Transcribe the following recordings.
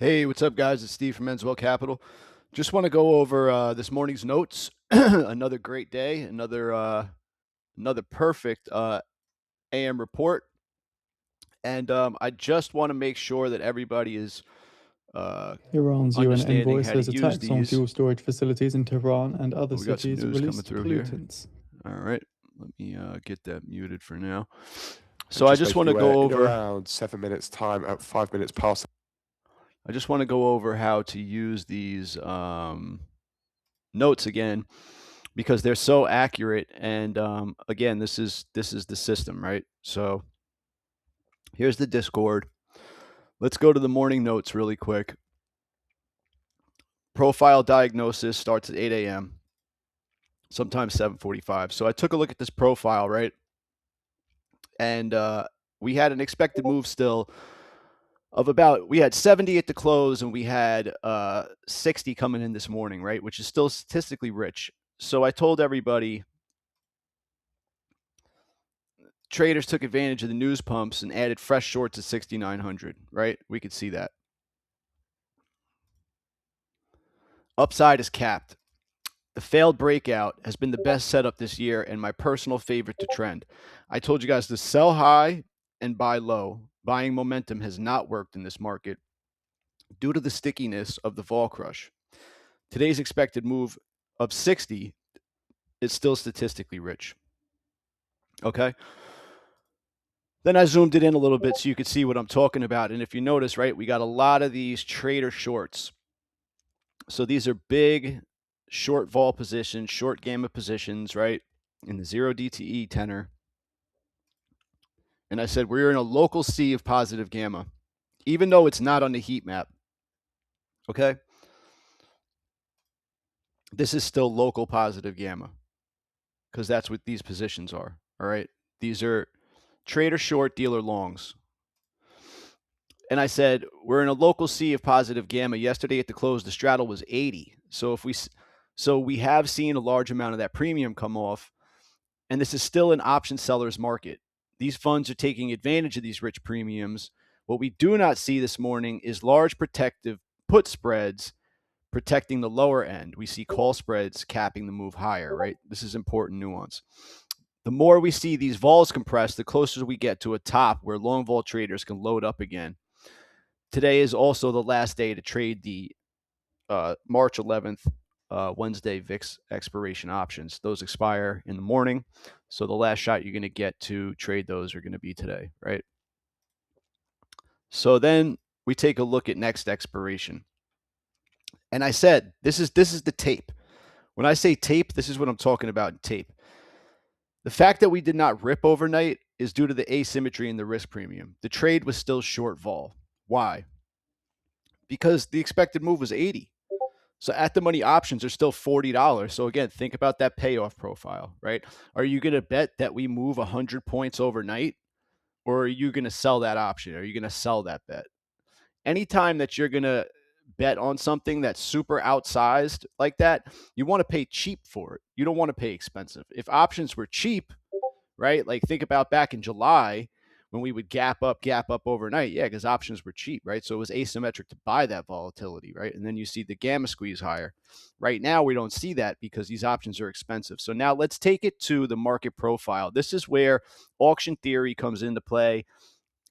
Hey, what's up, guys? It's Steve from Menswell Capital. Just want to go over this morning's notes. Another great day, another perfect AM report, and I just want to make sure that everybody is uh, Iran's UN understanding envoy how to says use attacks on these. fuel storage facilities in Tehran and other Oh, we got some cities news coming released through here. pollutants. All right, let me get that muted for now. And So I just just making want you to aware, go in over. around 7 minutes time, at 5 minutes past. I just want to go over how to use these notes again, because they're so accurate. And again, this is the system, right? So here's the Discord. Let's go to the morning notes really quick. Profile diagnosis starts at 8 a.m., sometimes 7:45. So I took a look at this profile, right? And we had an expected move still of we had 70 at the close, and we had 60 coming in this morning, right? Which is still statistically rich. So I told everybody, traders took advantage of the news pumps and added fresh shorts at 6,900, right? We could see that. Upside is capped. The failed breakout has been the best setup this year and my personal favorite to trend. I told you guys to sell high and buy low. Buying momentum has not worked in this market due to the stickiness of the vol crush. Today's expected move of 60 is still statistically rich. Okay. Then I zoomed it in a little bit so you could see what I'm talking about. And if you notice, right, we got a lot of these trader shorts. So these are big short vol positions, short gamma positions, right, in the 0 DTE tenor. And I said, we're in a local sea of positive gamma, even though it's not on the heat map. Okay. This is still local positive gamma because that's what these positions are. All right. These are trader short, dealer longs. And I said, we're in a local sea of positive gamma. Yesterday at the close, the straddle was 80. So we have seen a large amount of that premium come off. And this is still an option seller's market. These funds are taking advantage of these rich premiums. What we do not see this morning is large protective put spreads protecting the lower end. We see call spreads capping the move higher, right? This is important nuance. The more we see these vols compress, the closer we get to a top where long vol traders can load up again. Today is also the last day to trade the March 11th Wednesday VIX expiration options. Those expire in the morning. So the last shot you're going to get to trade those are going to be today, right? So then we take a look at next expiration. And I said, this is the tape. When I say tape, this is what I'm talking about in tape. The fact that we did not rip overnight is due to the asymmetry in the risk premium. The trade was still short vol. Why? Because the expected move was 80. So at the money options are still $40. So again, think about that payoff profile, right? Are you going to bet that we move 100 points overnight, or are you going to sell that option? Are you going to sell that bet? Anytime that you're going to bet on something that's super outsized like that, you want to pay cheap for it. You don't want to pay expensive. If options were cheap, right? Like think about back in July when we would gap up overnight. Yeah, because options were cheap, right? So it was asymmetric to buy that volatility, right? And then you see the gamma squeeze higher. Right now, we don't see that because these options are expensive. So now let's take it to the market profile. This is where auction theory comes into play.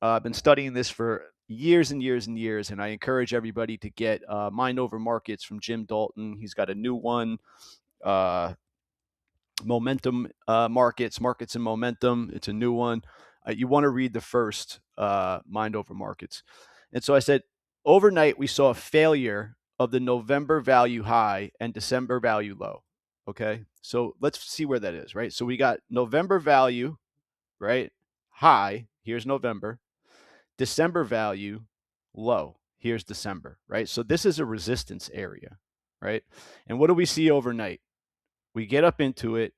I've been studying this for years and years and years, and I encourage everybody to get Mind Over Markets from Jim Dalton. He's got a new one. Momentum markets and momentum. It's a new one. You want to read the first Mind Over Markets. And so I said, overnight, we saw a failure of the November value high and December value low. Okay. So let's see where that is, right? So we got November value, right? High. Here's November. December value low. Here's December, right? So this is a resistance area, right? And what do we see overnight? We get up into it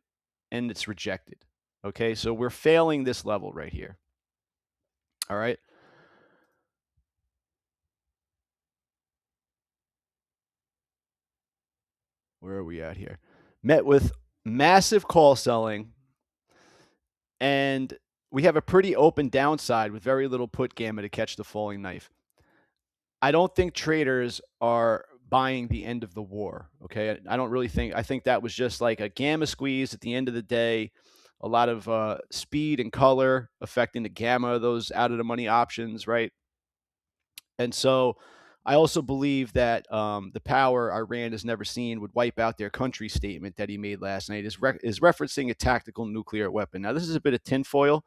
and it's rejected. Okay, so we're failing this level right here. All right. Where are we at here? Met with massive call selling, and we have a pretty open downside with very little put gamma to catch the falling knife. I don't think traders are buying the end of the war. Okay. I don't really think, I think that was just like a gamma squeeze at the end of the day. A lot of speed and color affecting the gamma of those out of the money options, right? And so I also believe that the power Iran has never seen would wipe out their country statement that he made last night is referencing a tactical nuclear weapon. Now, this is a bit of tinfoil,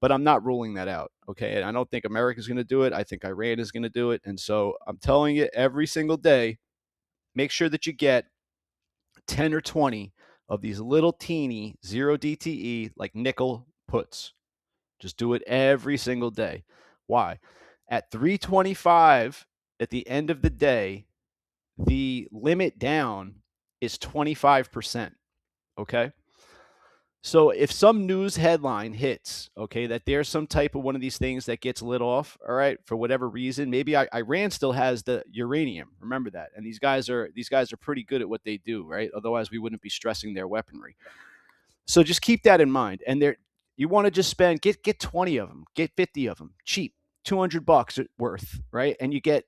but I'm not ruling that out. Okay. And I don't think America's going to do it. I think Iran is going to do it. And so I'm telling you every single day, make sure that you get 10 or 20 of these little teeny 0 DTE like nickel puts. Just do it every single day. Why? At 325 at the end of the day, the limit down is 25%. Okay. So if some news headline hits, okay, that there's some type of one of these things that gets lit off, all right, for whatever reason, maybe Iran still has the uranium. Remember that. And these guys are pretty good at what they do, right? Otherwise, we wouldn't be stressing their weaponry. So just keep that in mind. And you want to just spend get 20 of them, get 50 of them, cheap, $200 worth, right? And you get,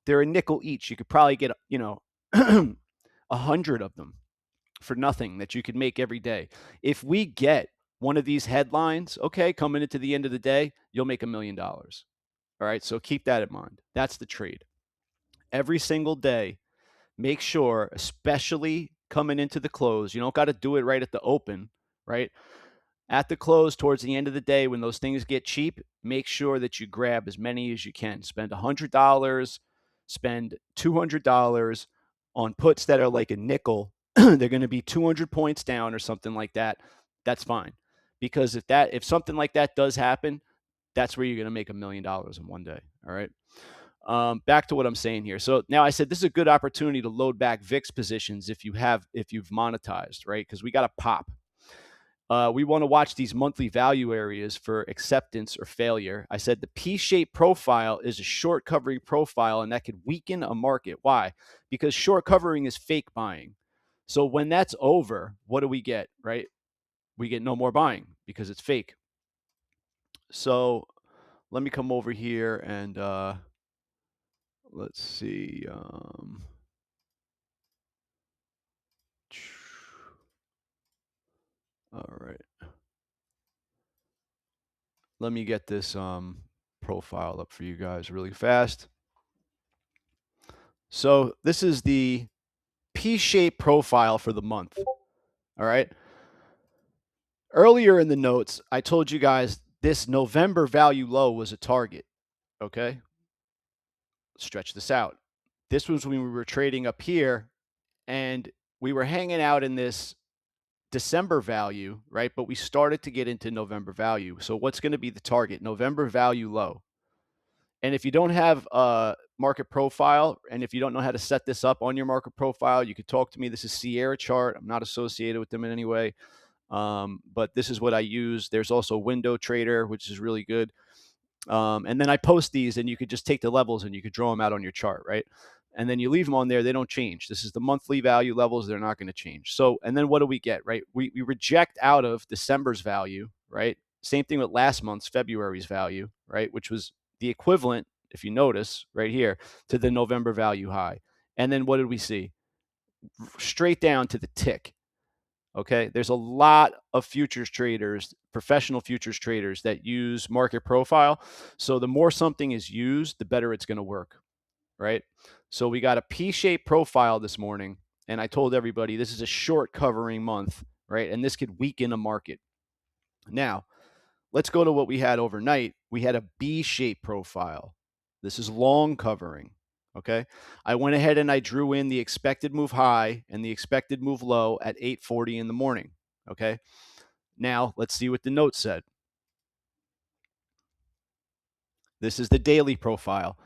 they're a nickel each. You could probably get, 100 of them for nothing that you could make every day. If we get one of these headlines, okay, coming into the end of the day, you'll make $1 million. All right. So keep that in mind. That's the trade. Every single day, make sure, especially coming into the close, you don't got to do it right at the open, right? At the close, towards the end of the day, when those things get cheap, make sure that you grab as many as you can. Spend $100, spend $200 on puts that are like a nickel. They're going to be 200 points down or something like that. That's fine. Because if something like that does happen, that's where you're going to make $1 million in one day. All right. Back to what I'm saying here. So now I said this is a good opportunity to load back VIX positions if you've monetized, right? Because we got to pop. We want to watch these monthly value areas for acceptance or failure. I said the P-shaped profile is a short covering profile, and that could weaken a market. Why? Because short covering is fake buying. So when that's over, what do we get, right? We get no more buying because it's fake. So let me come over here and let's see. All right. Let me get this profile up for you guys really fast. So this is the P-shaped profile for the month. All right. Earlier in the notes, I told you guys this November value low was a target. Okay. Stretch this out. This was when we were trading up here and we were hanging out in this December value, right? But we started to get into November value. So what's going to be the target? November value low. And if you don't have a market profile, and if you don't know how to set this up on your market profile, you could talk to me. This is Sierra Chart. I'm not associated with them in any way, but this is what I use. There's also Window Trader, which is really good. And then I post these, and you could just take the levels and you could draw them out on your chart, right? And then you leave them on there. They don't change. This is the monthly value levels. They're not going to change. So, and then what do we get, right? We reject out of December's value, right? Same thing with last month's February's value, right? Which was the equivalent, if you notice right here, to the November value high. And then what did we see? Straight down to the tick. Okay. There's a lot of futures traders, professional futures traders that use market profile. So the more something is used, the better it's going to work. Right. So we got a P-shaped profile this morning. And I told everybody this is a short covering month. Right. And this could weaken a market. Now, let's go to what we had overnight. We had a B-shaped profile. This is long covering. Okay. I went ahead and I drew in the expected move high and the expected move low at 8:40 in the morning. Okay. Now let's see what the note said. This is the daily profile.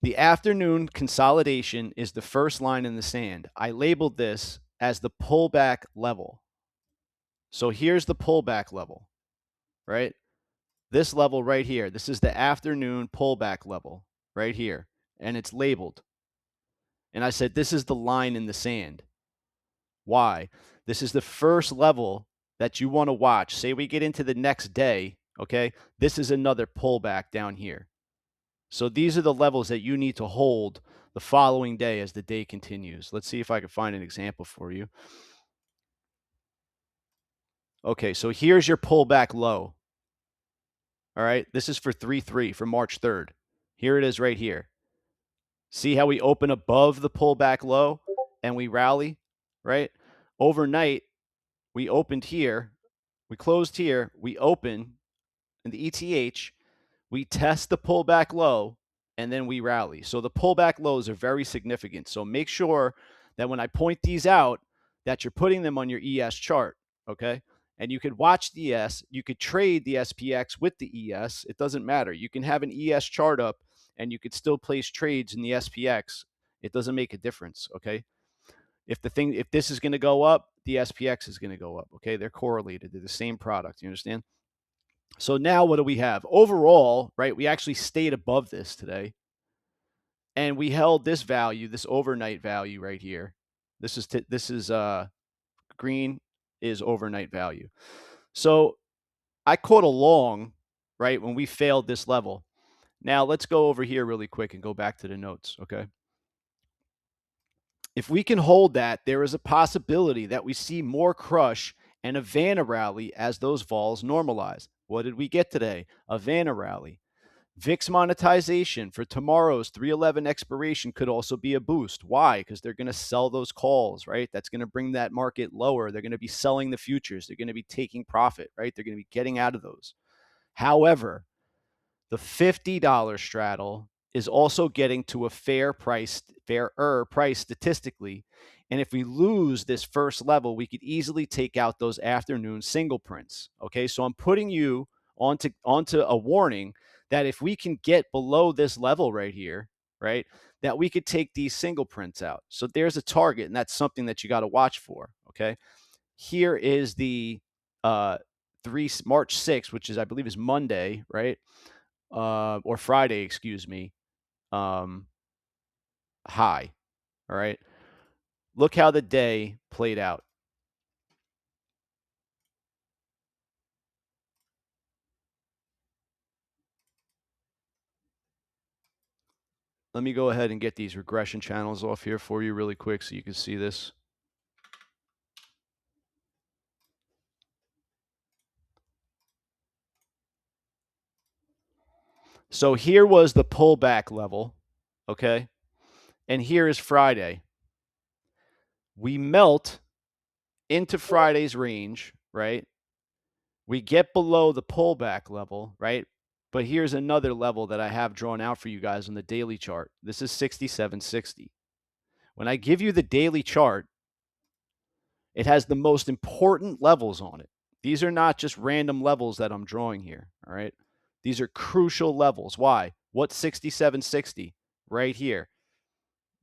The afternoon consolidation is the first line in the sand. I labeled this as the pullback level. So here's the pullback level, right? This level right here. This is the afternoon pullback level right here. And it's labeled. And I said, this is the line in the sand. Why? This is the first level that you want to watch. Say we get into the next day, okay? This is another pullback down here. So these are the levels that you need to hold the following day as the day continues. Let's see if I can find an example for you. Okay, so here's your pullback low. All right, this is for 3-3 for March 3rd. Here it is right here. See how we open above the pullback low and we rally, right? Overnight, we opened here, we closed here, we open in the ETH, we test the pullback low, and then we rally. So the pullback lows are very significant. So make sure that when I point these out, that you're putting them on your ES chart, okay? And you could watch the ES, you could trade the SPX with the ES. It doesn't matter. You can have an ES chart up and you could still place trades in the SPX. It doesn't make a difference, okay? If this is going to go up, the SPX is going to go up, okay? They're correlated. They're the same product. You understand? So now what do we have? Overall, right, we actually stayed above this today. And we held this value, this overnight value right here. This is green is overnight value. So I caught along, right, when we failed this level. Now let's go over here really quick and go back to the notes, okay? If we can hold that, there is a possibility that we see more crush and a Vanna rally as those vols normalize. What did we get today? A Vanna rally. VIX monetization for tomorrow's 311 expiration could also be a boost. Why? Because they're going to sell those calls, right? That's going to bring that market lower. They're going to be selling the futures. They're going to be taking profit, right? They're going to be getting out of those. However, the $50 straddle is also getting to a fairer price statistically. And if we lose this first level, we could easily take out those afternoon single prints. Okay, so I'm putting you onto a warning that if we can get below this level right here, right, that we could take these single prints out. So there's a target, and that's something that you got to watch for. Okay, here is the March 6th, which is, I believe, is Monday, right? Or Friday, excuse me, high. All right. Look how the day played out. Let me go ahead and get these regression channels off here for you really quick so you can see this. So here was the pullback level, okay? And here is Friday. We melt into Friday's range, right? We get below the pullback level, right? But here's another level that I have drawn out for you guys on the daily chart. This is 67.60. When I give you the daily chart, it has the most important levels on it. These are not just random levels that I'm drawing here, all right? These are crucial levels. Why? What's 67.60? Right here.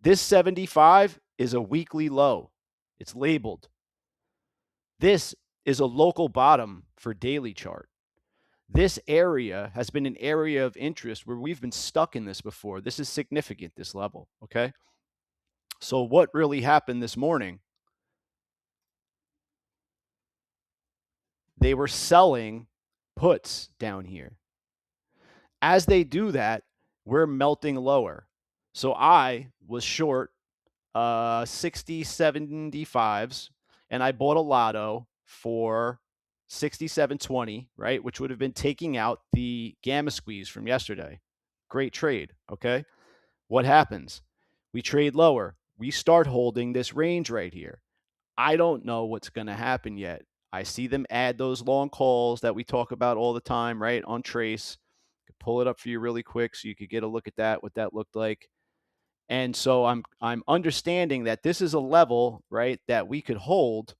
This 75 is a weekly low. It's labeled. This is a local bottom for daily chart. This area has been an area of interest where we've been stuck in this before. This is significant, this level, okay? So what really happened this morning? They were selling puts down here. As they do that, we're melting lower. So I was short 60 75s, and I bought a lotto for 67.20, right? Which would have been taking out the gamma squeeze from yesterday. Great trade, okay? What happens? We trade lower. We start holding this range right here. I don't know what's going to happen yet. I see them add those long calls that we talk about all the time, right? On Trace. Pull it up for you really quick so you could get a look at that, what that looked like. And so I'm understanding that this is a level, right, that we could hold.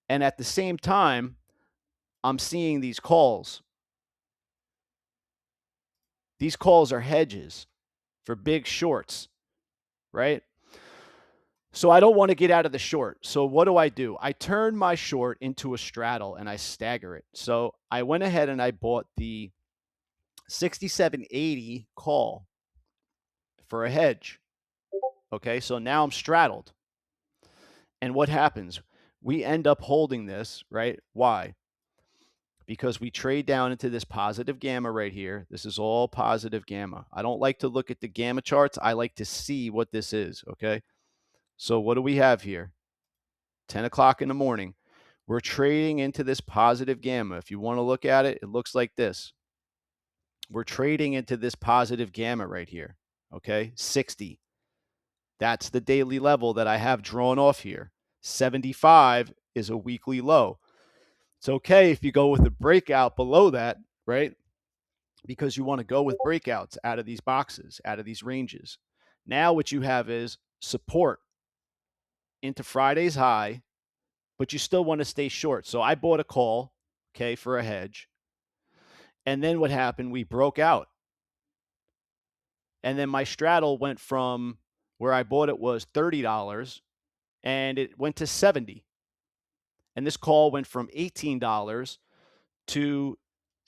And at the same time, I'm seeing these calls. These calls are hedges for big shorts, right? So I don't want to get out of the short. So what do? I turn my short into a straddle and I stagger it. So I went ahead and I bought the 67.80 call for a hedge. Okay, so now I'm straddled. And what happens? We end up holding this, right? Why? because we trade down into this positive gamma right here. This is all positive gamma. I don't like to look at the gamma charts. I like to see what this is, okay? So what do we have here? 10 o'clock in the morning. We're trading into this positive gamma. If you want to look at it, it looks like this. We're trading into this positive gamma right here, okay? 60. That's the daily level that I have drawn off here. 75 is a weekly low. It's okay if you go with a breakout below that, right? Because you want to go with breakouts out of these boxes, out of these ranges. Now what you have is support into Friday's high, but you still want to stay short. So I bought a call, okay, for a hedge. And then what happened? We broke out. And then my straddle went from where I bought it was $30 and it went to 70. And this call went from $18 to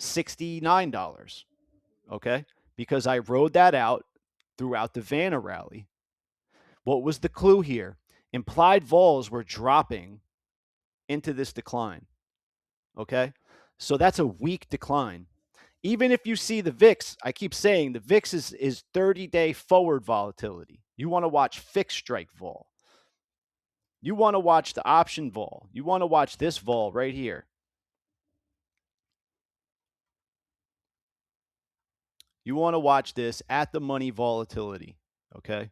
$69. Okay? Because I rode that out throughout the Vanna rally. What was the clue here? Implied vols were dropping into this decline. Okay? So that's a weak decline. Even if you see the VIX, I keep saying the VIX is 30-day forward volatility. You want to watch fixed strike vol. You want to watch the option vol. You want to watch this vol right here. You want to watch this at the money volatility, okay?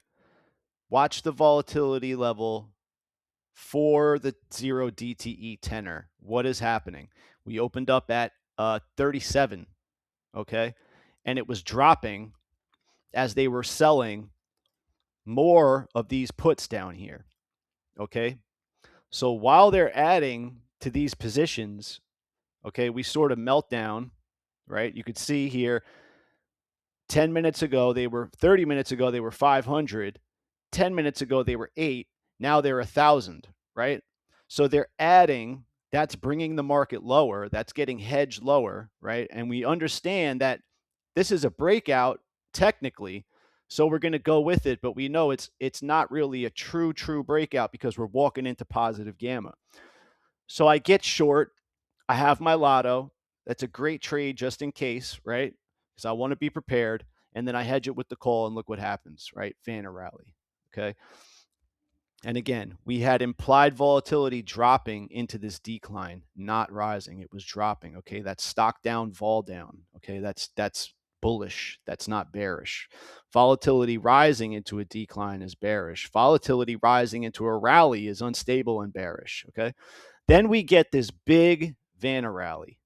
Watch the volatility level for the 0 DTE tenor. What is happening? We opened up at 37, okay? And it was dropping as they were selling more of these puts down here, okay? So while they're adding to these positions, okay, we sort of melt down, right? You could see here 10 minutes ago, 30 minutes ago, they were 500. 10 minutes ago, they were 8. Now they're 1,000, right? So they're adding, that's bringing the market lower. That's getting hedged lower, right? And we understand that this is a breakout technically. So we're going to go with it, but we know it's not really a true breakout because we're walking into positive gamma. So I get short. I have my lotto. That's a great trade just in case, right? Because I want to be prepared. And then I hedge it with the call and look what happens, right? Vanna rally. Okay. And again, we had implied volatility dropping into this decline, not rising. It was dropping. Okay. That's stock down, vol down. Okay. That's bullish. That's not bearish. Volatility rising into a decline is bearish. Volatility rising into a rally is unstable and bearish. Okay. Then we get this big Vanna rally.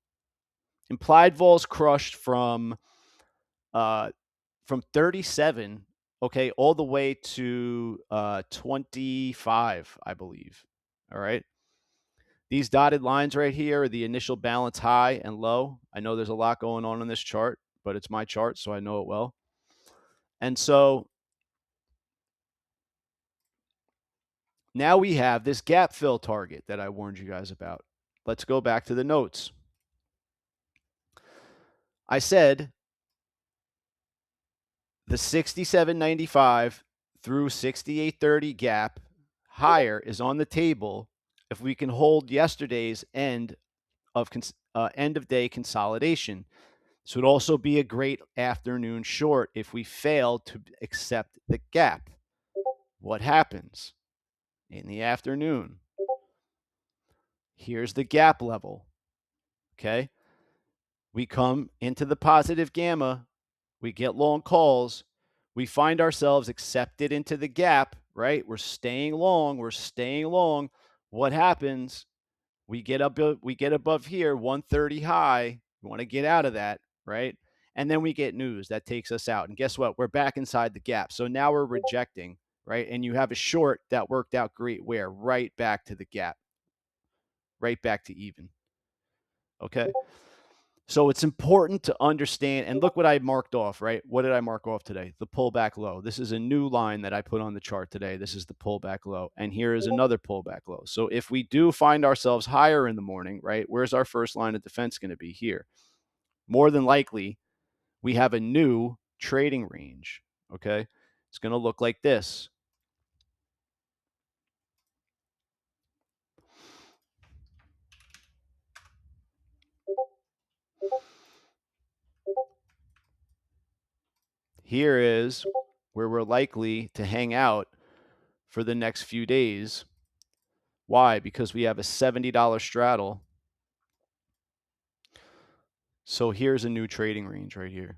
Implied vols crushed from 37, okay, all the way to 25, I believe. All right. These dotted lines right here are the initial balance high and low. I know there's a lot going on in this chart, but it's my chart, so I know it well. And so now we have this gap fill target that I warned you guys about. Let's go back to the notes. I said the 67.95 through 68.30 gap higher is on the table if we can hold yesterday's end of day consolidation. This would also be a great afternoon short if we fail to accept the gap. What happens in the afternoon? Here's the gap level. Okay. We come into the positive gamma. We get long calls. We find ourselves accepted into the gap, right? We're staying long. What happens? We get above here, 130 high. We want to get out of that, right? And then we get news that takes us out. And guess what? We're back inside the gap. So now we're rejecting, right? And you have a short that worked out great where? Right back to the gap, right back to even. Okay. So it's important to understand, and look what I marked off, right? What did I mark off today? The pullback low. This is a new line that I put on the chart today. This is the pullback low. And here is another pullback low. So if we do find ourselves higher in the morning, right, where's our first line of defense going to be? Here. More than likely, we have a new trading range, okay? It's going to look like this. here is where we're likely to hang out for the next few days. Why? Because we have a $70 straddle. So here's a new trading range right here.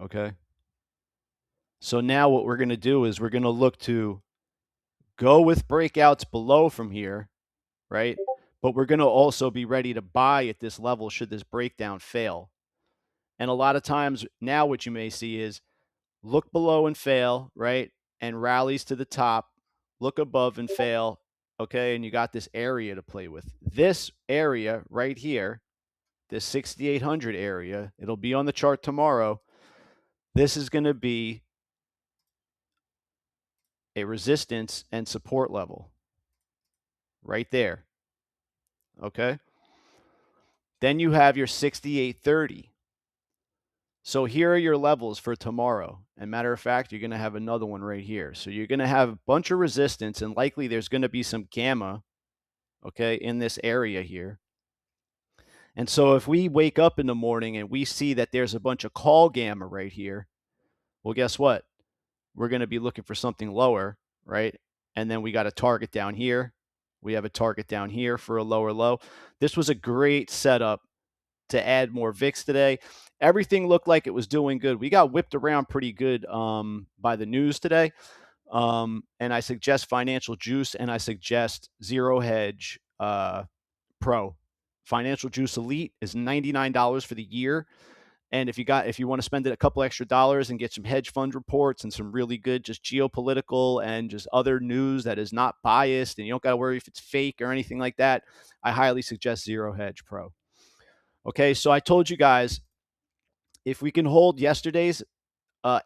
Okay. So now what we're going to do is we're going to look to go with breakouts below from here, right? But we're going to also be ready to buy at this level should this breakdown fail. And a lot of times now what you may see is look below and fail, right? And rallies to the top, look above and fail, okay? And you got this area to play with. This area right here, this 6,800 area, it'll be on the chart tomorrow. This is going to be a resistance and support level right there, okay? Then you have your 6,830. So here are your levels for tomorrow. And matter of fact, you're going to have another one right here. So you're going to have a bunch of resistance, and likely there's going to be some gamma, okay, in this area here. And so if we wake up in the morning and we see that there's a bunch of call gamma right here, well, guess what? We're going to be looking for something lower, right? And then we got a target down here. We have a target down here for a lower low. This was a great setup to add more VIX today. Everything looked like it was doing good. We got whipped around pretty good by the news today. And I suggest Financial Juice and I suggest Zero Hedge Pro. Financial Juice Elite is $99 for the year. And if you want to spend it a couple extra dollars and get some hedge fund reports and some really good just geopolitical and just other news that is not biased and you don't got to worry if it's fake or anything like that, I highly suggest Zero Hedge Pro. Okay, so I told you guys, if we can hold yesterday's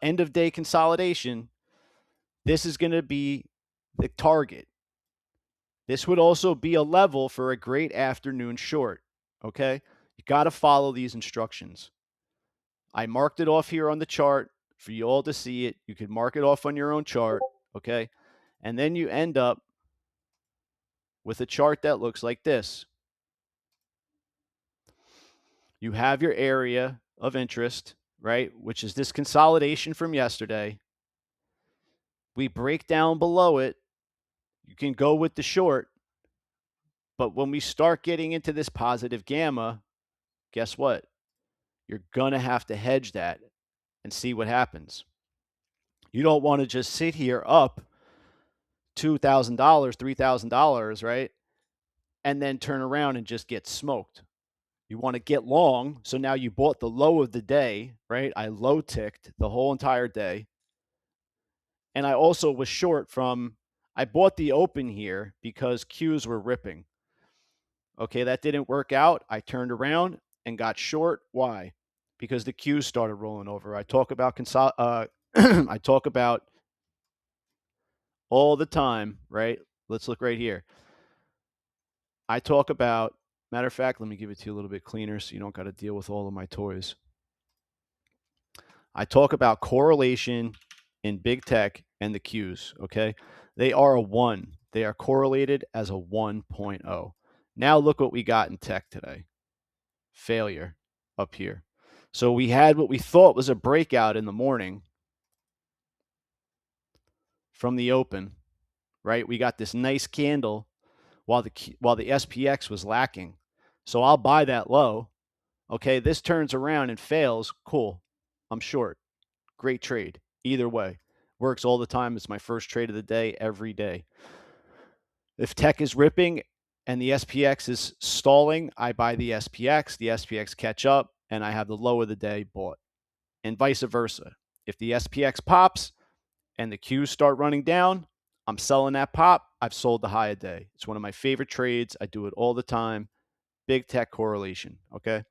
end of day consolidation, this is going to be the target. This would also be a level for a great afternoon short. Okay, you got to follow these instructions. I marked it off here on the chart for you all to see it. You can mark it off on your own chart. Okay, and then you end up with a chart that looks like this. You have your area of interest, right, which is this consolidation from yesterday. We break down below it. You can go with the short, but when we start getting into this positive gamma, guess what? You're going to have to hedge that and see what happens. You don't want to just sit here up $2,000, $3,000, right? And then turn around and just get smoked. You want to get long. So now you bought the low of the day, right? I low ticked the whole entire day. And I also was short I bought the open here because Qs were ripping. Okay, that didn't work out. I turned around and got short. Why? Because the Qs started rolling over. I talk about I talk about all the time, right? Let's look right here. I talk about, matter of fact, let me give it to you a little bit cleaner so you don't got to deal with all of my toys. I talk about correlation in big tech and the Qs, okay? They are a 1. They are correlated as a 1.0. Now look what we got in tech today. Failure up here. So we had what we thought was a breakout in the morning from the open, right? We got this nice candle while the SPX was lacking. So I'll buy that low. Okay, this turns around and fails. Cool. I'm short. Great trade. Either way. Works all the time. It's my first trade of the day every day. If tech is ripping and the SPX is stalling, I buy the SPX catch up, and I have the low of the day bought. And vice versa. If the SPX pops and the Qs start running down, I'm selling that pop. I've sold the high of day. It's one of my favorite trades. I do it all the time. Big tech correlation, okay?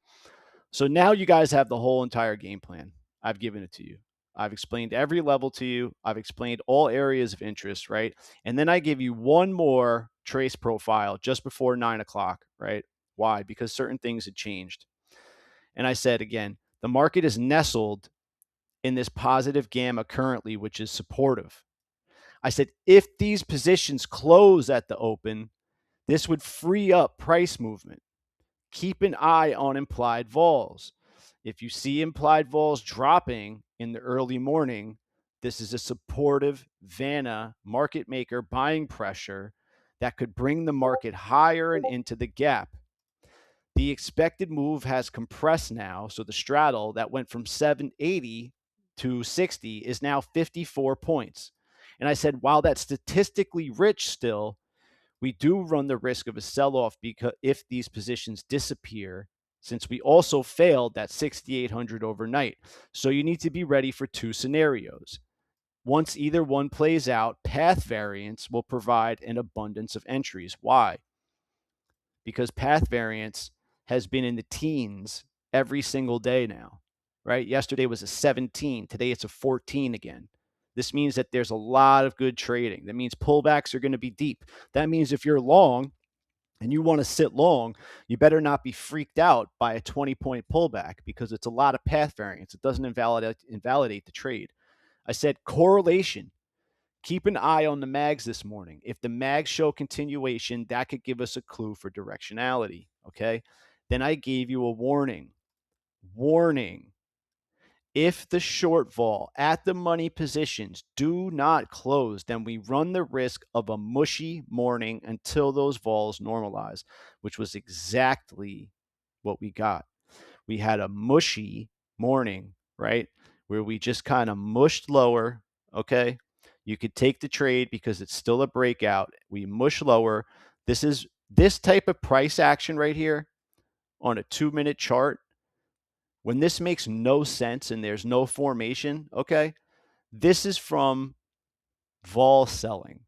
So now you guys have the whole entire game plan. I've given it to you. I've explained every level to you. I've explained all areas of interest, right? And then I give you one more trace profile just before 9 o'clock, right? Why? Because certain things had changed. And I said, again, the market is nestled in this positive gamma currently, which is supportive. I said, if these positions close at the open, this would free up price movement. Keep an eye on implied vols. If you see implied vols dropping in the early morning, this is a supportive Vanna market maker buying pressure that could bring the market higher and into the gap. The expected move has compressed now, so the straddle that went from 780 to 60 is now 54 points. And I said, while that's statistically rich still, we do run the risk of a sell-off because if these positions disappear, since we also failed that 6,800 overnight. So you need to be ready for two scenarios. Once either one plays out, path variance will provide an abundance of entries. Why? Because path variance has been in the teens every single day now, right? Yesterday was a 17. Today it's a 14 again. This means that there's a lot of good trading. That means pullbacks are going to be deep. That means if you're long and you want to sit long, you better not be freaked out by a 20-point pullback because it's a lot of path variance. It doesn't invalidate the trade. I said correlation. Keep an eye on the mags this morning. If the mags show continuation, that could give us a clue for directionality. Okay. Then I gave you a warning. Warning. If the short vol at the money positions do not close, then we run the risk of a mushy morning until those vols normalize, which was exactly what we got. We had a mushy morning, right? Where we just kind of mushed lower. Okay. You could take the trade because it's still a breakout. We mush lower. This type of price action right here on a 2-minute chart. When this makes no sense and there's no formation, okay, this is from vol selling.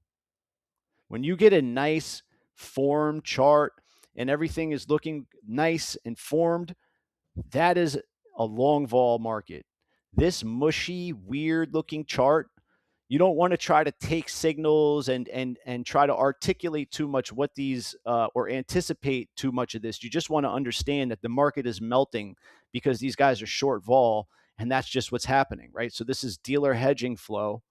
When you get a nice form chart and everything is looking nice and formed, that is a long vol market. This mushy, weird looking chart, you don't want to try to take signals and try to articulate too much what these or anticipate too much of this. You just want to understand that the market is melting because these guys are short vol, and that's just what's happening, right? So this is dealer hedging flow,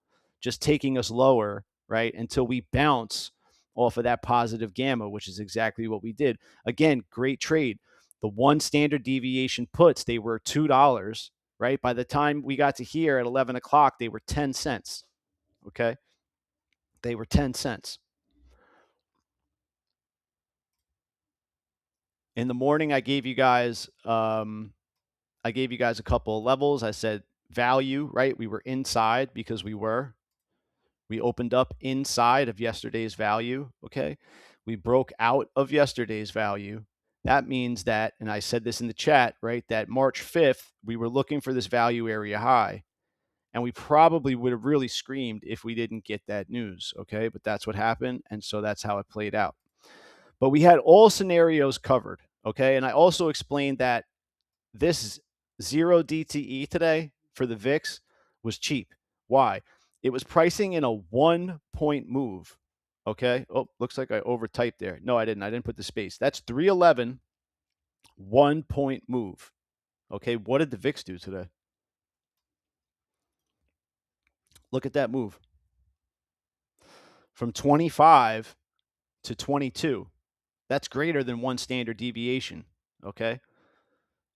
just taking us lower, right, until we bounce off of that positive gamma, which is exactly what we did. Again, great trade. The one standard deviation puts, they were $2, right? By the time we got to here at 11 o'clock, they were 10 cents. Okay. They were 10 cents. In the morning, I gave you guys a couple of levels. I said value, right? We were inside because we opened up inside of yesterday's value. Okay. We broke out of yesterday's value. That means that, and I said this in the chat, right? That March 5th, we were looking for this value area high. And we probably would have really screamed if we didn't get that news, okay? But that's what happened, and so that's how it played out. But we had all scenarios covered, okay? And I also explained that this 0 DTE today for the VIX was cheap. Why? It was pricing in a 1-point move, okay? Oh, looks like I overtyped there. No, I didn't. I didn't put the space. That's 311, 1-point move, okay? What did the VIX do today? Look at that move. From 25 to 22. That's greater than one standard deviation, okay?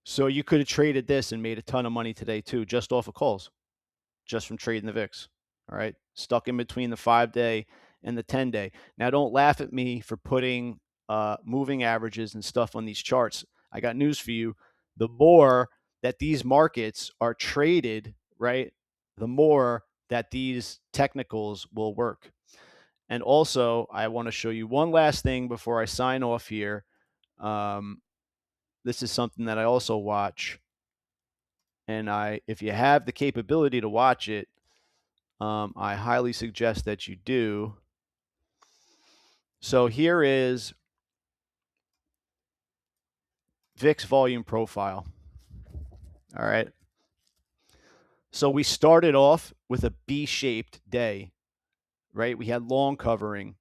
So you could have traded this and made a ton of money today too, just off of calls, just from trading the VIX, all right? Stuck in between the 5-day and the 10-day. Now, don't laugh at me for putting moving averages and stuff on these charts. I got news for you. The more that these markets are traded, right, the more that these technicals will work. And also, I want to show you one last thing before I sign off here. This is something that I also watch. And if you have the capability to watch it, I highly suggest that you do. So here is VIX volume profile. All right. So we started off with a B-shaped day, right? We had long covering.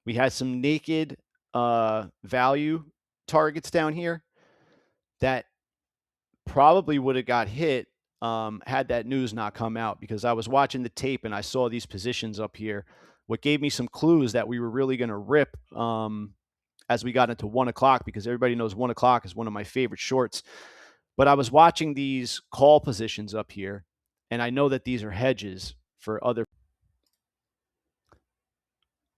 We had some naked value targets down here that probably would have got hit had that news not come out, because I was watching the tape and I saw these positions up here. What gave me some clues that we were really going to rip as we got into 1 o'clock, because everybody knows 1 o'clock is one of my favorite shorts. But I was watching these call positions up here, and I know that these are hedges for other.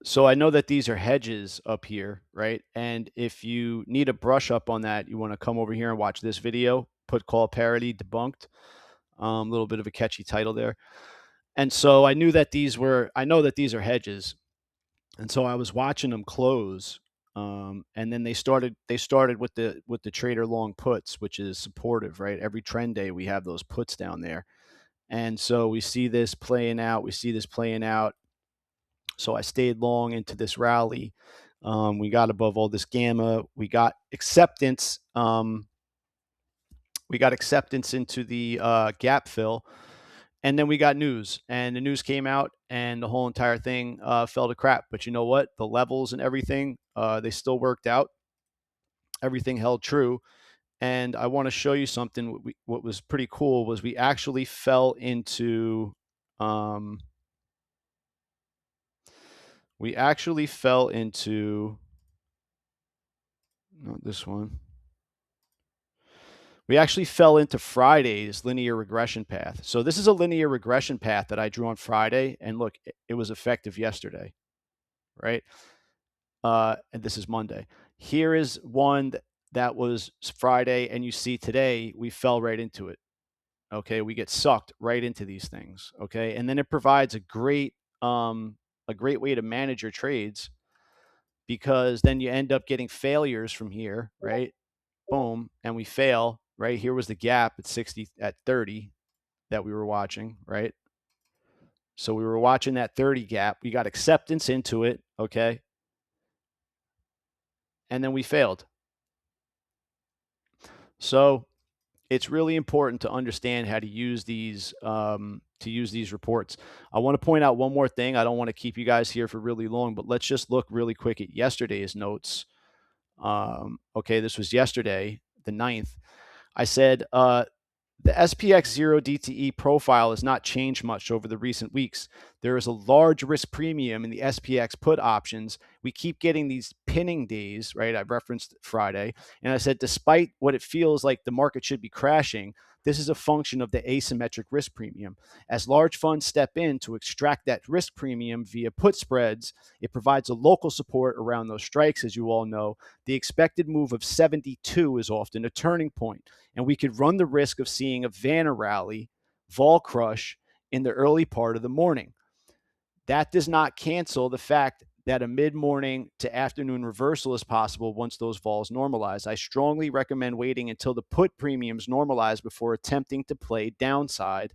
So I know that these are hedges up here, right? And if you need a brush up on that, you want to come over here and watch this video, Put Call Parity Debunked. A little bit of a catchy title there. And so I know that these are hedges. And so I was watching them close. And then they started with the trader long puts, which is supportive, right? Every trend day we have those puts down there. And so we see this playing out. So I stayed long into this rally. We got above all this gamma. We got acceptance. Into the gap fill. And then we got news, and the news came out, and the whole entire thing fell to crap. But you know what? The levels and everything, they still worked out. Everything held true. And I want to show you something. What was pretty cool was we actually fell into not this one. We actually fell into Friday's linear regression path. So this is a linear regression path that I drew on Friday, and look, it was effective yesterday, right? And this is Monday. Here is one that was Friday, and you see today we fell right into it. Okay, we get sucked right into these things. Okay, and then it provides a great way to manage your trades, because then you end up getting failures from here, right? Boom, and we fail. Right here was the gap at 30 that we were watching, right? So we were watching that 30 gap. We got acceptance into it, okay? And then we failed. So it's really important to understand how to use these reports. I want to point out one more thing. I don't want to keep you guys here for really long, but let's just look really quick at yesterday's notes. Okay, this was yesterday, the 9th. I said the SPX 0 DTE profile has not changed much over the recent weeks. There is a large risk premium in the SPX put options. We keep getting these pinning days, right? I referenced Friday, and I said, despite what it feels like the market should be crashing, this is a function of the asymmetric risk premium. As large funds step in to extract that risk premium via put spreads, it provides a local support around those strikes, as you all know. The expected move of 72 is often a turning point, and we could run the risk of seeing a Vanna rally, vol crush in the early part of the morning. That does not cancel the fact that a mid-morning to afternoon reversal is possible once those vols normalize. I strongly recommend waiting until the put premiums normalize before attempting to play downside,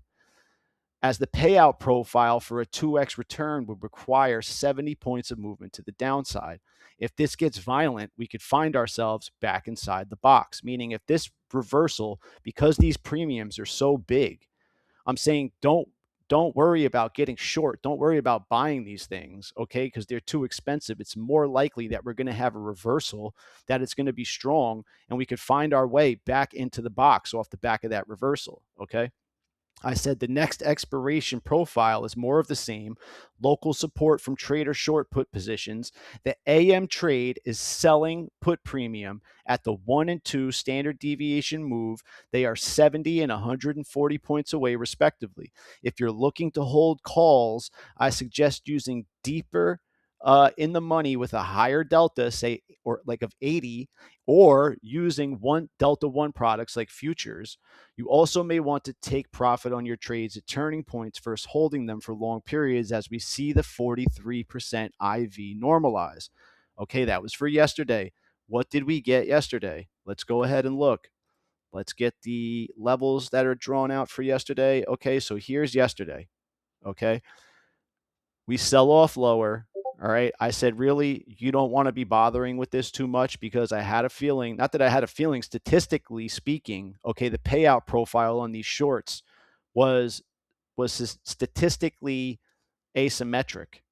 as the payout profile for a 2x return would require 70 points of movement to the downside. If this gets violent, we could find ourselves back inside the box, meaning if this reversal, because these premiums are so big, I'm saying don't worry about getting short. Don't worry about buying these things, okay? Because they're too expensive. It's more likely that we're going to have a reversal, that it's going to be strong, and we could find our way back into the box off the back of that reversal, okay? I said the next expiration profile is more of the same. Local support from trader short put positions. The AM trade is selling put premium at the 1 and 2 standard deviation move. They are 70 and 140 points away, respectively. If you're looking to hold calls, I suggest using deeper in the money with a higher delta, say, or like of 80, or using delta 1 products like futures. You also may want to take profit on your trades at turning points versus holding them for long periods, as we see the 43% IV normalize. Okay, that was for yesterday. What did we get yesterday? Let's go ahead and look. Let's get the levels that are drawn out for yesterday. Okay, so here's yesterday. Okay, we sell off lower. All right. I said, really, you don't want to be bothering with this too much, because I had a feeling, not that I had a feeling, statistically speaking, okay, the payout profile on these shorts was statistically asymmetric.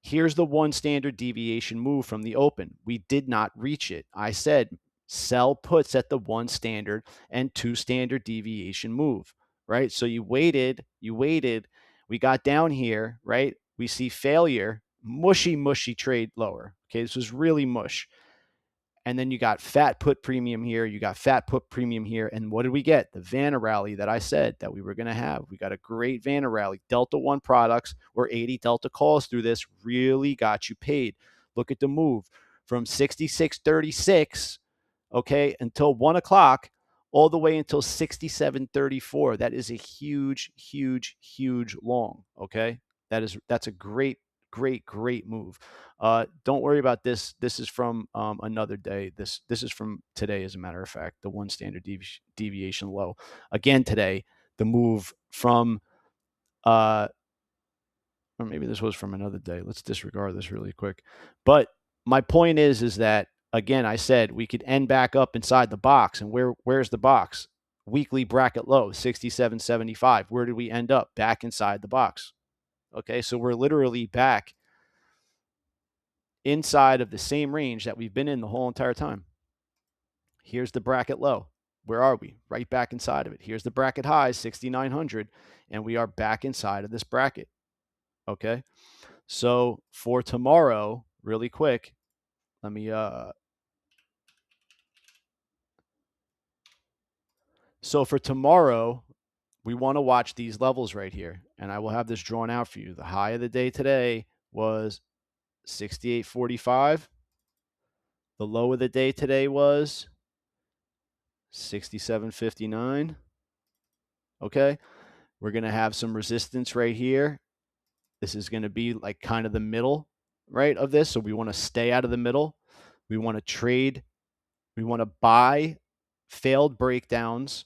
Here's the 1 standard deviation move from the open. We did not reach it. I said, sell puts at the 1 standard and 2 standard deviation move, right? So you waited, we got down here, right? We see failure, mushy trade lower. Okay, this was really mush. And then you got fat put premium here. You got fat put premium here. And what did we get? The Vanna Rally that I said that we were going to have. We got a great Vanna Rally. Delta 1 products or 80 Delta calls through this really got you paid. Look at the move from 66.36, okay, until 1 o'clock, all the way until 67.34. That is a huge, huge, huge long, okay? That's a great move. Don't worry about this. This is from another day. This is from today, as a matter of fact, the 1 standard deviation low. Again today, the move from, or maybe this was from another day. Let's disregard this really quick. But my point is that, again, I said we could end back up inside the box. And where's the box? Weekly bracket low, 67.75. Where did we end up? Back inside the box. Okay, so we're literally back inside of the same range that we've been in the whole entire time. Here's the bracket low. Where are we? Right back inside of it. Here's the bracket high, 6,900, and we are back inside of this bracket. Okay, so for tomorrow, really quick, let me so for tomorrow, we want to watch these levels right here, and I will have this drawn out for you. The high of the day today was 68.45. The low of the day today was 67.59. Okay, we're going to have some resistance right here. This is going to be like kind of the middle, right, of this. So we want to stay out of the middle. We want to trade. We want to buy failed breakdowns.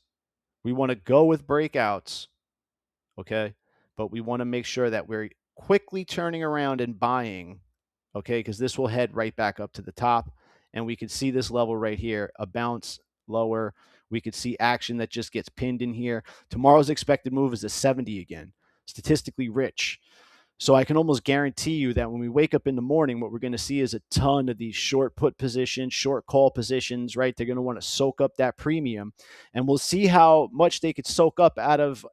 We want to go with breakouts, okay? But we want to make sure that we're quickly turning around and buying, okay? Because this will head right back up to the top. And we can see this level right here, a bounce lower. We could see action that just gets pinned in here. Tomorrow's expected move is a 70 again, statistically rich. So I can almost guarantee you that when we wake up in the morning, what we're going to see is a ton of these short put positions, short call positions, right? They're going to want to soak up that premium, and we'll see how much they could soak up out of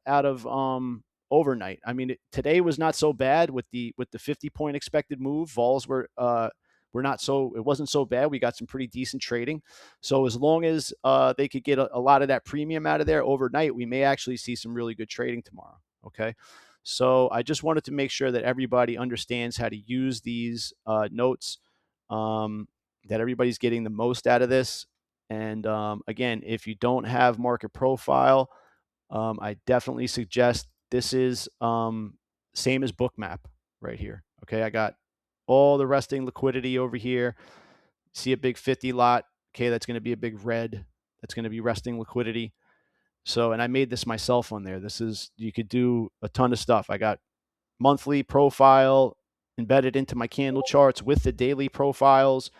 overnight. I mean, today was not so bad with the 50-point expected move. Vols were not so, it wasn't so bad. We got some pretty decent trading. So as long as they could get a lot of that premium out of there overnight, we may actually see some really good trading tomorrow. Okay. So I just wanted to make sure that everybody understands how to use these notes, that everybody's getting the most out of this. And again, if you don't have market profile, I definitely suggest this is same as Bookmap right here. Okay, I got all the resting liquidity over here. See a big 50 lot. Okay, that's going to be a big red. That's going to be resting liquidity. So, and I made this myself on there. This is, you could do a ton of stuff. I got monthly profile embedded into my candle charts with the daily profiles.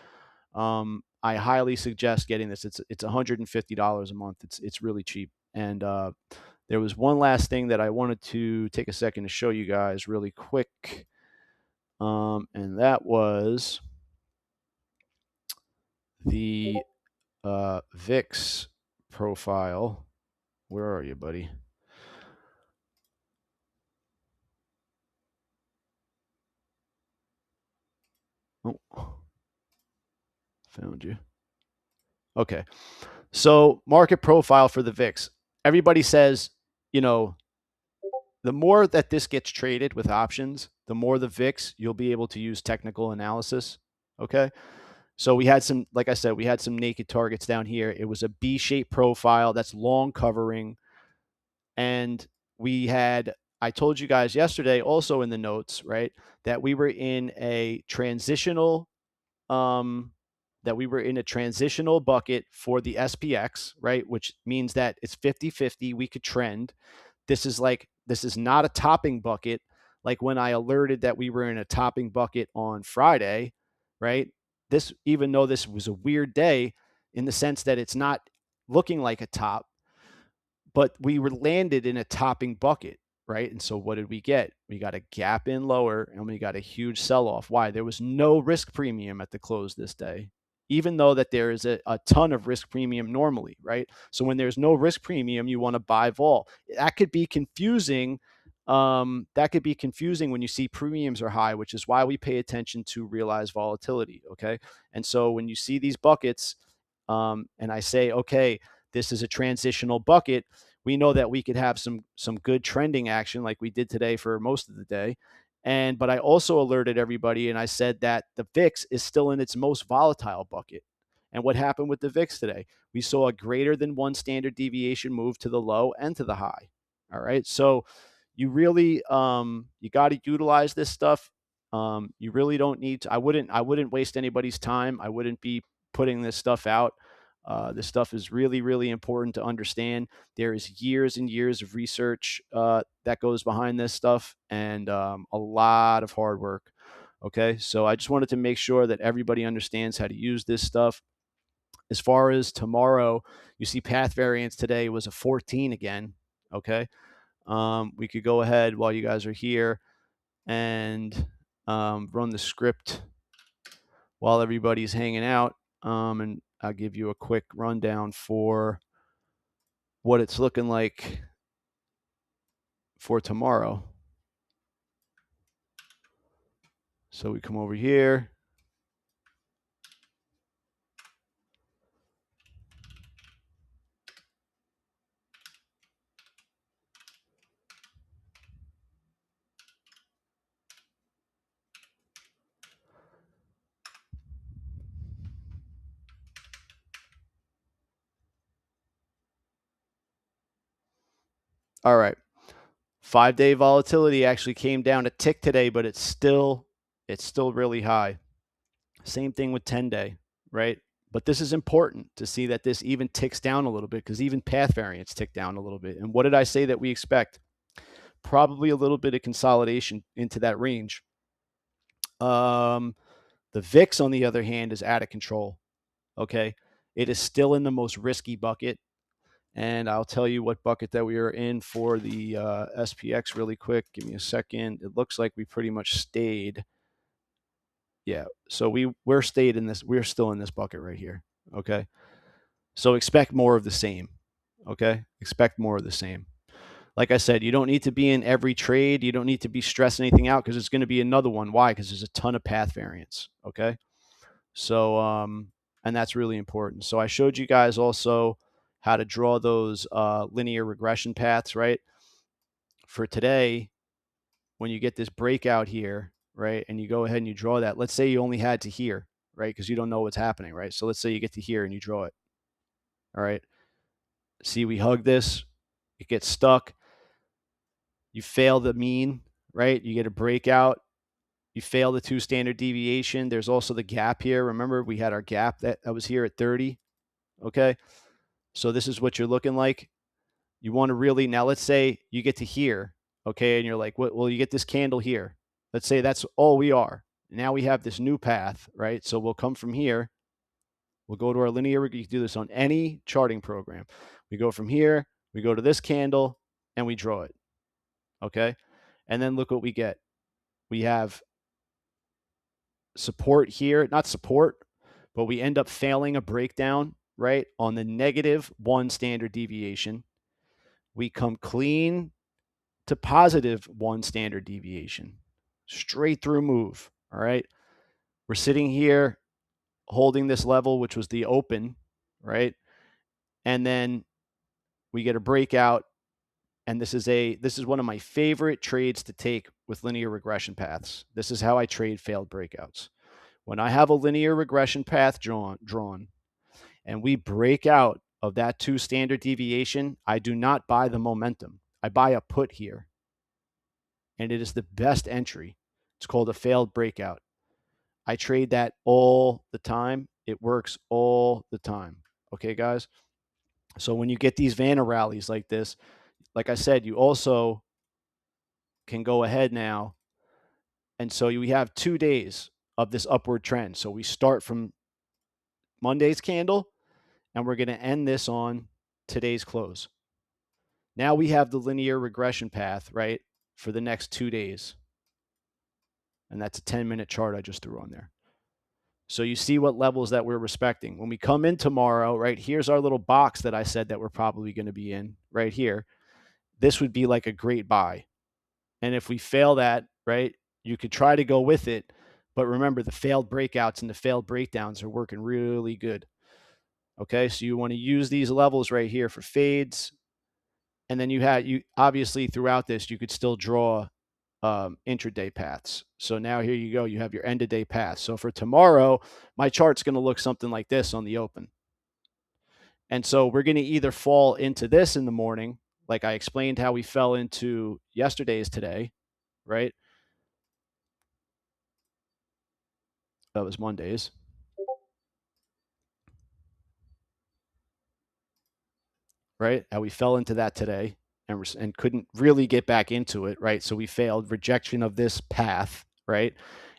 I highly suggest getting this. It's $150 a month. It's really cheap. And there was one last thing that I wanted to take a second to show you guys really quick. And that was the VIX profile. Where are you, buddy? Oh, found you. Okay. So market profile for the VIX. Everybody says, you know, the more that this gets traded with options, the more the VIX you'll be able to use technical analysis. Okay. So we had some, like I said, we had some naked targets down here. It was a B-shaped profile that's long covering. And we had, I told you guys yesterday also in the notes, right, that we were in a transitional bucket for the SPX, right? Which means that it's 50-50. We could trend. This is not a topping bucket. Like when I alerted that we were in a topping bucket on Friday, right? This, even though this was a weird day in the sense that it's not looking like a top, but we were landed in a topping bucket, right? And so what did we get? We got a gap in lower and we got a huge sell-off. Why? There was no risk premium at the close this day, even though that there is a ton of risk premium normally, right? So when there's no risk premium, you want to buy vol. That could be confusing that could be confusing when you see premiums are high, which is why we pay attention to realized volatility. Okay. And so when you see these buckets, and I say, okay, this is a transitional bucket, we know that we could have some good trending action like we did today for most of the day. But I also alerted everybody and I said that the VIX is still in its most volatile bucket. And what happened with the VIX today? We saw a greater than 1 standard deviation move to the low and to the high. All right. So you really you got to utilize this stuff. You really don't need to. I wouldn't waste anybody's time. I wouldn't be putting this stuff out. This stuff is really, really important to understand. There is years and years of research that goes behind this stuff, and a lot of hard work. Okay, so I just wanted to make sure that everybody understands how to use this stuff. As far as tomorrow, you see path variance today was a 14 again. Okay, we could go ahead while you guys are here and run the script while everybody's hanging out. And I'll give you a quick rundown for what it's looking like for tomorrow. So we come over here. All right. 5-day volatility actually came down a tick today, but it's still really high. Same thing with 10-day, right? But this is important to see that this even ticks down a little bit because even path variance ticked down a little bit. And what did I say that we expect? Probably a little bit of consolidation into that range. The VIX, on the other hand, is out of control. Okay. It is still in the most risky bucket. And I'll tell you what bucket that we are in for the SPX really quick. Give me a second. It looks like we pretty much stayed. Yeah. So we're stayed in this. We're still in this bucket right here. Okay. So expect more of the same. Okay. Expect more of the same. Like I said, you don't need to be in every trade. You don't need to be stressing anything out because it's going to be another one. Why? Because there's a ton of path variance. Okay. So, and that's really important. So I showed you guys also how to draw those linear regression paths, right? For today, when you get this breakout here, right, and you go ahead and you draw that, let's say you only had to here, right, because you don't know what's happening, right? So let's say you get to here and you draw it. All right. See, we hug this, it gets stuck. You fail the mean, right? You get a breakout. You fail the 2 standard deviation. There's also the gap here. Remember, we had our gap that was here at 30. Okay. So this is what you're looking like. You want to really, now let's say you get to here. Okay. And you're like, well, you get this candle here. Let's say that's all we are. Now we have this new path, right? So we'll come from here. We'll go to our linear. You can do this on any charting program. We go from here, we go to this candle, and we draw it. Okay. And then look what we get. We have support here, not support, but we end up failing a breakdown, right, on the -1 standard deviation. We come clean to +1 standard deviation, straight through move. All right. We're sitting here holding this level, which was the open, right? And then we get a breakout. And this is one of my favorite trades to take with linear regression paths. This is how I trade failed breakouts. When I have a linear regression path drawn and we break out of that 2 standard deviation, I do not buy the momentum. I buy a put here. And it is the best entry. It's called a failed breakout. I trade that all the time. It works all the time. Okay, guys? So when you get these Vanna rallies like this, like I said, you also can go ahead now. And so we have 2 days of this upward trend. So we start from Monday's candle, and we're going to end this on today's close. Now we have the linear regression path, right, for the next 2 days. And that's a 10-minute chart I just threw on there. So you see what levels that we're respecting. When we come in tomorrow, right, here's our little box that I said that we're probably going to be in right here. This would be like a great buy. And if we fail that, right, you could try to go with it. But remember, the failed breakouts and the failed breakdowns are working really good. Okay, so you want to use these levels right here for fades. And then you obviously throughout this, you could still draw intraday paths. So now here you go, you have your end of day path. So for tomorrow, my chart's going to look something like this on the open. And so we're going to either fall into this in the morning, like I explained how we fell into yesterday's today, right? That was Monday's. Right? How we fell into that today and couldn't really get back into it, right? So we failed, rejection of this path, right?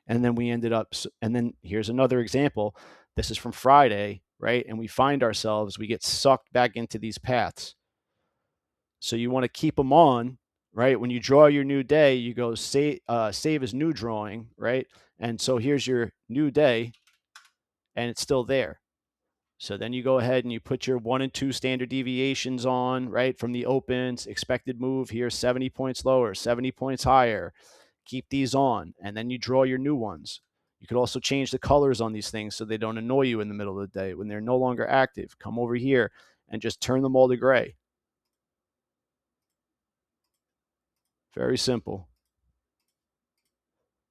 And then we ended up, and then here's another example. This is from Friday, right? And we find ourselves, we get sucked back into these paths. So you want to keep them on, right? When you draw your new day, you go save as new drawing, right? And so here's your new day, and it's still there. So then you go ahead and you put your 1 and 2 standard deviations on, right, from the opens, expected move here, 70 points lower, 70 points higher. Keep these on, and then you draw your new ones. You could also change the colors on these things so they don't annoy you in the middle of the day. When they're no longer active, come over here and just turn them all to gray. Very simple.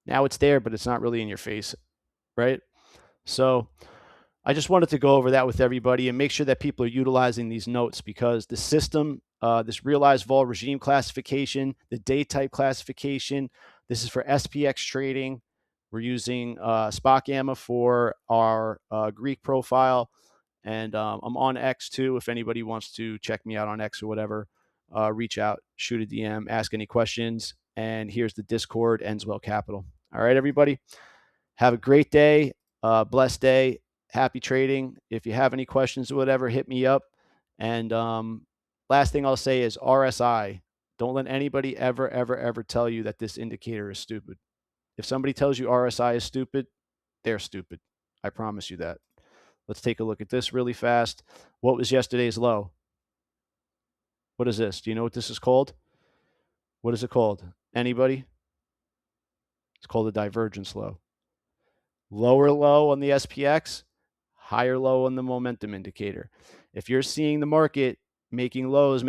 Now it's there, but it's not really in your face, right? So I just wanted to go over that with everybody and make sure that people are utilizing these notes, because the system, this realized vol regime classification, the day type classification, this is for SPX trading. We're using SPOC Gamma for our Greek profile. And I'm on X too. If anybody wants to check me out on X or whatever, reach out, shoot a DM, ask any questions. And here's the Discord, Enswell Capital. All right, everybody. Have a great day, blessed day, happy trading. If you have any questions or whatever, hit me up. And last thing I'll say is RSI. Don't let anybody ever tell you that this indicator is stupid. If somebody tells you RSI is stupid, they're stupid. I promise you that. Let's take a look at this really fast. What was yesterday's low? What is this? Do you know what this is called? What is it called? Anybody? It's called a divergence low. Lower low on the SPX, higher low on the momentum indicator. If you're seeing the market making lows,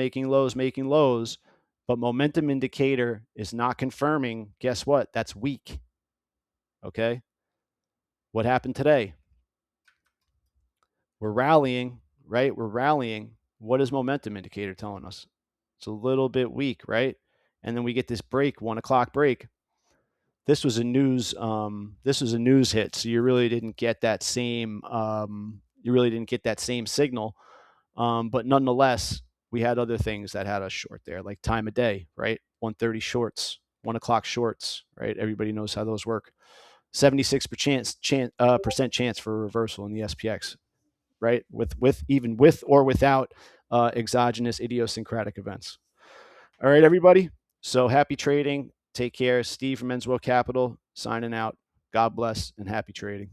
but momentum indicator is not confirming, guess what? That's weak. Okay? What happened today? We're rallying, right? We're rallying. What is momentum indicator telling us? It's a little bit weak, right? And then we get this break, 1 o'clock break. This was a news hit, so you really didn't get that same signal. But nonetheless, we had other things that had us short there, like time of day, right? 1:30 shorts, 1 o'clock shorts, right? Everybody knows how those work. 76% chance for a reversal in the SPX, right? Even with or without exogenous idiosyncratic events. All right, everybody. So happy trading. Take care. Steve from Enswell Capital signing out. God bless and happy trading.